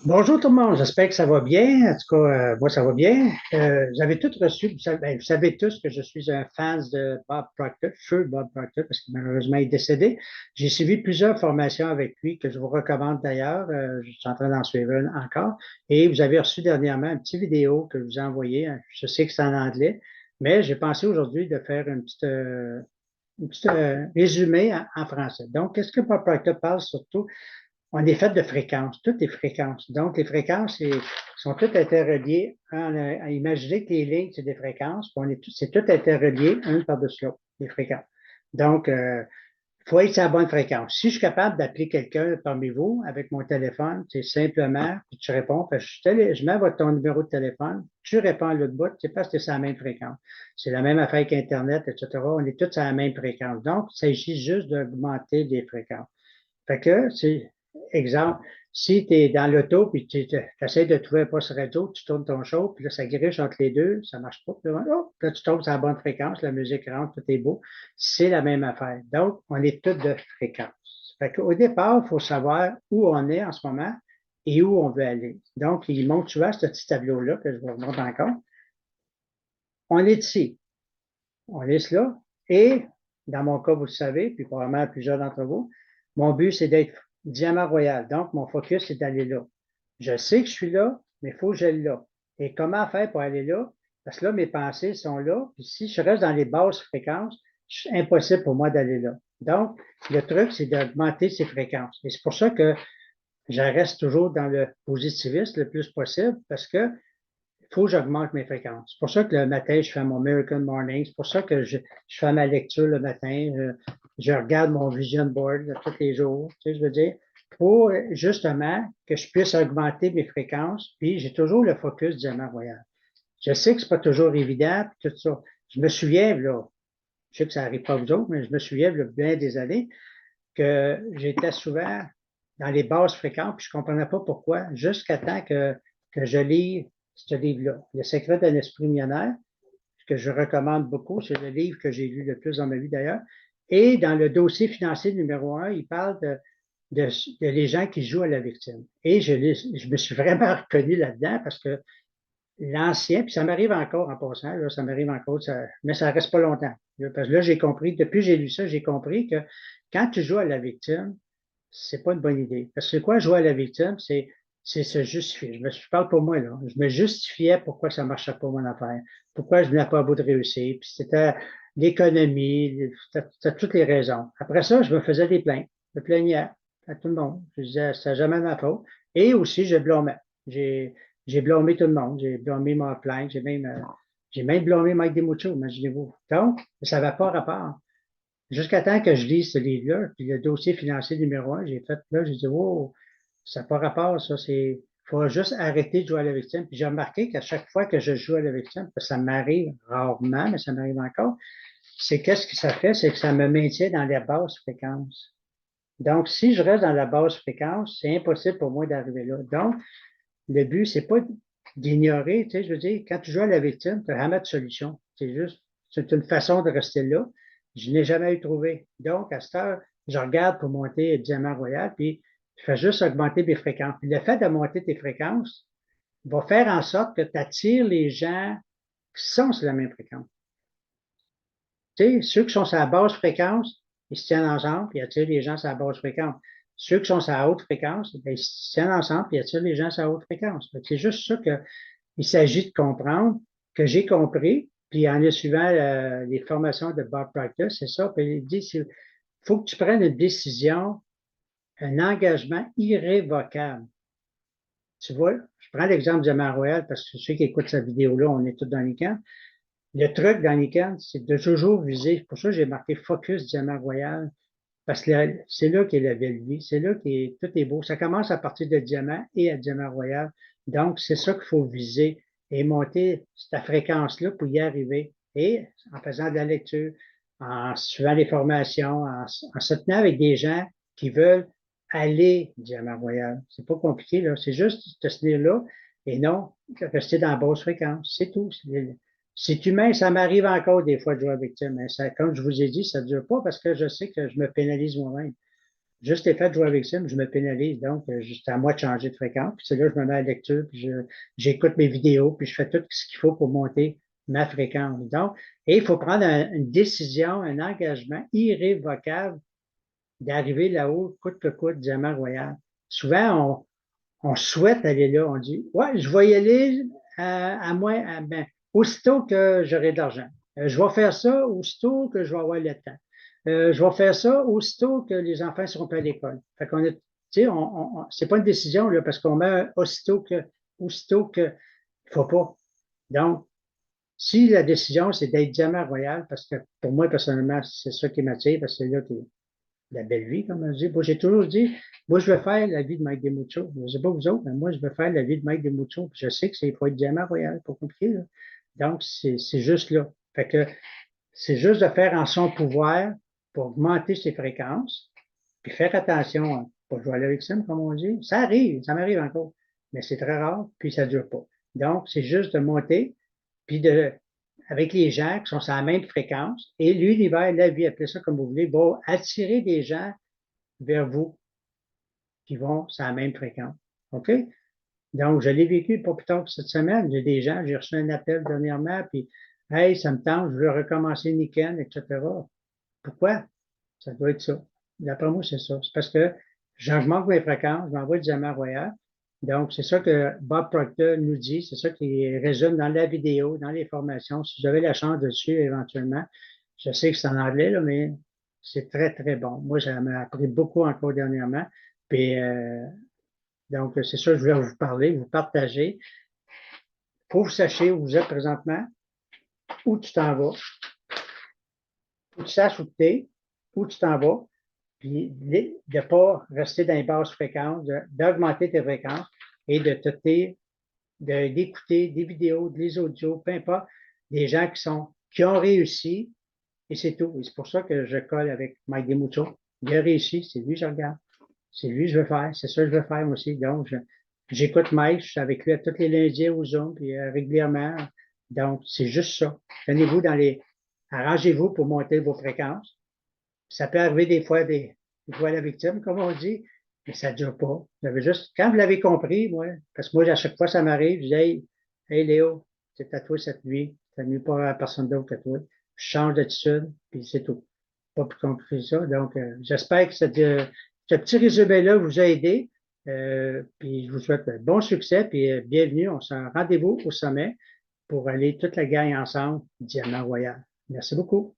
Bonjour tout le monde, j'espère que ça va bien. En tout cas, moi, ça va bien. Vous avez tous reçu, vous savez tous que je suis un fan de Bob Proctor, feu Bob Proctor, parce que malheureusement, il est décédé. J'ai suivi plusieurs formations avec lui, que je vous recommande d'ailleurs. Je suis en train d'en suivre une encore. Et vous avez reçu dernièrement une petite vidéo que je vous ai envoyée. Je sais que c'est en anglais, mais j'ai pensé aujourd'hui de faire une petite résumé en français. Donc, qu'est-ce que Bob Proctor parle surtout? On est fait de fréquences, toutes les fréquences. Donc, les fréquences sont toutes interreliées. À imaginer que les lignes, c'est des fréquences, puis c'est tout interrelié, une par-dessus l'autre, les fréquences. Donc, il faut être sur la bonne fréquence. Si je suis capable d'appeler quelqu'un parmi vous avec mon téléphone, c'est simplement, puis tu réponds, parce que je mets ton numéro de téléphone, tu réponds à l'autre bout, c'est parce que c'est la même fréquence. C'est la même affaire qu'Internet, etc. On est tous sur la même fréquence. Donc, il s'agit juste d'augmenter les fréquences. Fait que, c'est exemple, si tu es dans l'auto puis tu essaies de trouver un poste radio, tu tournes ton show, puis là, ça griche entre les deux, ça marche pas. Puis là, oh, là, tu tombes sur la bonne fréquence, la musique rentre, tout est beau. C'est la même affaire. Donc, on est tous de fréquence. Fait qu'au départ, il faut savoir où on est en ce moment et où on veut aller. Donc, il montre souvent ce petit tableau-là que je vous remonte encore. On est ici. On est là. Et, dans mon cas, vous le savez, puis probablement plusieurs d'entre vous, mon but, c'est d'être diamant royal. Donc, mon focus, c'est d'aller là. Je sais que je suis là, mais il faut que j'aille là. Et comment faire pour aller là? Parce que là, mes pensées sont là. Puis si je reste dans les basses fréquences, c'est impossible pour moi d'aller là. Donc, le truc, c'est d'augmenter ces fréquences. Et c'est pour ça que je reste toujours dans le positivisme le plus possible parce que il faut que j'augmente mes fréquences. C'est pour ça que le matin, je fais mon Miracle Morning. C'est pour ça que je fais ma lecture le matin. Je regarde mon vision board là, tous les jours. Tu sais, je veux dire, pour justement que je puisse augmenter mes fréquences. Puis j'ai toujours le focus diamant royal. Je sais que c'est pas toujours évident, puis tout ça. Je me souviens, là, je sais que ça n'arrive pas aux autres, mais je me souviens, là, bien des années, que j'étais souvent dans les basses fréquences, puis je ne comprenais pas pourquoi, jusqu'à temps que je lis ce livre-là, Le secret d'un esprit millionnaire, que je recommande beaucoup. C'est le livre que j'ai lu le plus dans ma vie d'ailleurs. Et dans le dossier financier numéro un, il parle de les gens qui jouent à la victime. Et je me suis vraiment reconnu là-dedans parce que l'ancien, puis ça m'arrive encore en passant, là, ça m'arrive encore, mais ça reste pas longtemps. Parce que là, j'ai compris, depuis que j'ai lu ça, j'ai compris que quand tu joues à la victime, c'est pas une bonne idée. Parce que quoi, jouer à la victime, c'est se justifier. Je parle pour moi, là. Je me justifiais pourquoi ça marchait pas mon affaire, pourquoi je n'ai pas à bout de réussir. Puis c'était l'économie, c'était toutes les raisons. Après ça, je me faisais des plaintes. Je me plaignais à tout le monde. Je disais, c'est jamais ma faute. Et aussi, je blâmais. J'ai, j'ai blâmé tout le monde. J'ai blâmé ma plainte. J'ai même blâmé Mike DiMuccio, imaginez-vous. Donc, ça n'avait pas rapport. Jusqu'à temps que je lise ce livre-là, puis le dossier financier numéro un, j'ai fait là, j'ai dit, oh, ça n'a pas rapport, ça, il faut juste arrêter de jouer à la victime. Puis j'ai remarqué qu'à chaque fois que je joue à la victime, parce que ça m'arrive rarement, mais ça m'arrive encore, c'est qu'est-ce que ça fait? C'est que ça me maintient dans les basses fréquences. Donc, si je reste dans la basse fréquence, c'est impossible pour moi d'arriver là. Donc, le but, c'est pas d'ignorer, tu sais, je veux dire, quand tu joues à la victime, tu n'as jamais de solution. C'est une façon de rester là. Je n'ai jamais eu trouvé. Donc, à cette heure, je regarde pour monter Diamant Royal, puis je fais juste augmenter mes fréquences. Puis le fait de monter tes fréquences va faire en sorte que tu attires les gens qui sont sur la même fréquence. Tu sais, ceux qui sont sur la basse fréquence, ils se tiennent ensemble, puis ils attirent les gens sur la basse fréquence. Ceux qui sont sur la haute fréquence, ben, ils se tiennent ensemble, puis ils attirent les gens sur la haute fréquence. C'est juste ça qu'il s'agit de comprendre, que j'ai compris, puis en suivant les formations de Bob Proctor, c'est ça. Puis il dit, il faut que tu prennes une décision, un engagement irrévocable. Tu vois, je prends l'exemple de Diamant Royal parce que ceux qui écoutent cette vidéo-là, on est tous dans les camps. Le truc dans les camps, c'est de toujours viser. Pour ça, j'ai marqué Focus Diamant Royal. Parce que c'est là qu'est la belle vie. C'est là que tout est beau. Ça commence à partir de diamant et à diamant royal. Donc, c'est ça qu'il faut viser et monter cette fréquence-là pour y arriver. Et en faisant de la lecture, en suivant les formations, en se tenant avec des gens qui veulent aller diamant royal. C'est pas compliqué, là. C'est juste de se tenir là et non rester dans la basse fréquence. C'est tout. C'est humain, ça m'arrive encore des fois de jouer avec ça, mais ça, comme je vous ai dit, ça ne dure pas parce que je sais que je me pénalise moi-même. juste le fait de jouer avec ça, je me pénalise. Donc, c'est à moi de changer de fréquence. Puis c'est là, je me mets à la lecture, puis j'écoute mes vidéos, puis je fais tout ce qu'il faut pour monter ma fréquence. Donc, et il faut prendre une décision, un engagement irrévocable d'arriver là-haut, coûte que coûte, diamant royal. Souvent, on souhaite aller là. On dit, ouais, je vais y aller à moins, ben, aussitôt que j'aurai de l'argent. Je vais faire ça aussitôt que je vais avoir le temps. Je vais faire ça aussitôt que les enfants seront pas à l'école. Fait qu'on est, tu sais, c'est pas une décision, là, parce qu'on met aussitôt que, il faut pas. Donc, si la décision, c'est d'être diamant royal, parce que pour moi, personnellement, c'est ça qui m'attire, parce que c'est là que la belle vie, comme on dit. Moi, j'ai toujours dit, moi, je veux faire la vie de Mike Demucho. Je ne sais pas vous autres, mais moi, je veux faire la vie de Mike Demucho. Je sais que c'est faut être diamant royal, pas compliqué, là. Donc, c'est juste là. Fait que c'est juste de faire en son pouvoir pour augmenter ses fréquences, puis faire attention, hein, pas jouer à l'Ericsson, comme on dit. Ça arrive, ça m'arrive encore, mais c'est très rare, puis ça ne dure pas. Donc, c'est juste de monter, puis avec les gens qui sont sur la même fréquence, et l'univers, la vie, appelez ça comme vous voulez, va attirer des gens vers vous qui vont sur la même fréquence. OK? Donc, je l'ai vécu pas plus tard que cette semaine. J'ai des gens, j'ai reçu un appel dernièrement, puis hey, ça me tente, je veux recommencer le week-end, etc. Pourquoi? Ça doit être ça. D'après moi, c'est ça. C'est parce que j'augmente mes fréquences, je m'envoie du diamant royal. Donc, c'est ça que Bob Proctor nous dit, c'est ça qui résume dans la vidéo, dans les formations. Si vous avez la chance de le suivre éventuellement, je sais que c'est en anglais, là, mais c'est très, très bon. Moi, j'en ai appris beaucoup encore dernièrement. Puis, donc, c'est ça que je voulais vous parler, vous partager. Il faut que vous sachiez où vous êtes présentement, où tu t'en vas, faut que tu saches où tu es, où tu t'en vas, puis de ne pas rester dans les basses fréquences, d'augmenter tes fréquences et d'écouter des vidéos, des audios, peu importe, des gens qui ont réussi, et c'est tout. Et c'est pour ça que je colle avec Mike Demucho. Il a réussi, c'est lui que je regarde. C'est lui que je veux faire, c'est ça que je veux faire moi aussi. Donc, j'écoute Mike, je suis avec lui à tous les lundis au Zoom, puis régulièrement. Donc, c'est juste ça. Tenez-vous arrangez-vous pour monter vos fréquences. Ça peut arriver des fois à la victime, comme on dit, mais ça ne dure pas. Vous avez juste, quand vous l'avez compris, moi, parce que moi, à chaque fois, ça m'arrive, je dis, hey, Léo, c'est à toi cette nuit. Ça nuit pas à personne d'autre que toi. Je change d'attitude, puis c'est tout. Pas plus compliqué que ça. Donc, j'espère que ce petit résumé-là vous a aidé. Puis je vous souhaite bon succès, puis bienvenue. On se rendez-vous au sommet pour aller toute la gang ensemble, Diamant Royal. Merci beaucoup.